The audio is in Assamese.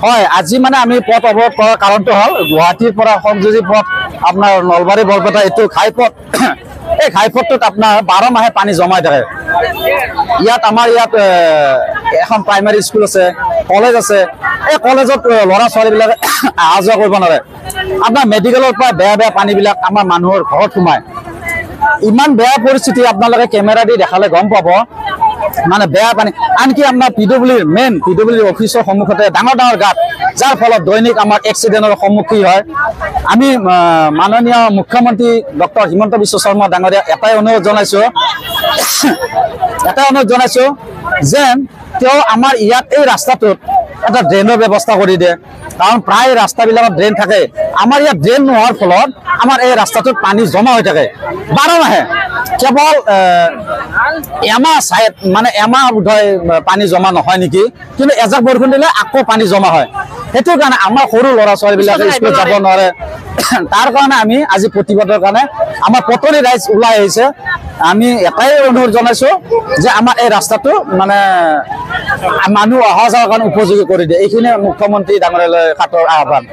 হয় আজি মানে আমি পথ অৱৰোধ কৰাৰ কাৰণটো হ'ল গুৱাহাটীৰ পৰা সংযোগী পথ আপোনাৰ নলবাৰী বৰপেটা এইটো ঘাইপথ এই ঘাইপথটোত আপোনাৰ 12 মাহে পানী জমাই থাকে ইয়াত আমাৰ ইয়াত এখন প্ৰাইমাৰী স্কুল আছে কলেজ আছে এই কলেজত ল'ৰা ছোৱালীবিলাকে অহা যোৱা কৰিব নোৱাৰে আপোনাৰ মেডিকেলৰ পৰা বেয়া পানীবিলাক আমাৰ মানুহৰ ঘৰত সোমায় ইমান বেয়া পৰিস্থিতি আপোনালোকে কেমেৰা দি দেখালে গম পাব মানে বেয়া পানী আনকি আপোনাৰ পিডব্লিউৰ অফিচৰ সন্মুখতে ডাঙৰ গাঁত যাৰ ফলত দৈনিক আমাৰ এক্সিডেণ্টৰ সন্মুখীন হয় আমি মাননীয় মুখ্যমন্ত্ৰী ডক্টৰ হিমন্ত বিশ্ব শৰ্মা ডাঙৰীয়া এটাই অনুৰোধ জনাইছো যেন তেওঁ আমাৰ ইয়াত এই ৰাস্তাটোত এটা ড্ৰেইনৰ ব্যৱস্থা কৰি দিয়ে কাৰণ প্ৰায় ৰাস্তাবিলাকত ড্ৰেইন থাকে আমাৰ ইয়াত ড্ৰেইন নোহোৱাৰ ফলত আমাৰ এই ৰাস্তাটোত পানী জমা হৈ থাকে 12 মাহে কেৱল এমাহ বোধহয় পানী জমা নহয় নেকি কিন্তু এজাক বৰষুণ দিলে আকৌ পানী জমা হয় সেইটো কাৰণে আমাৰ সৰু ল'ৰা ছোৱালীবিলাকে স্কুলত যাব নোৱাৰে তাৰ কাৰণে আমি আজি প্ৰতিবাদৰ কাৰণে আমাৰ পটলি ৰাইজ ওলাই আহিছে আমি এটাই অনুৰোধ জনাইছো যে আমাৰ এই ৰাস্তাটো মানে মানুহ অহা যোৱাৰ কাৰণে উপযোগী কৰি দিয়ে এইখিনি মুখ্যমন্ত্ৰী ডাঙৰীয়ালৈ কাটৰ আহ্বান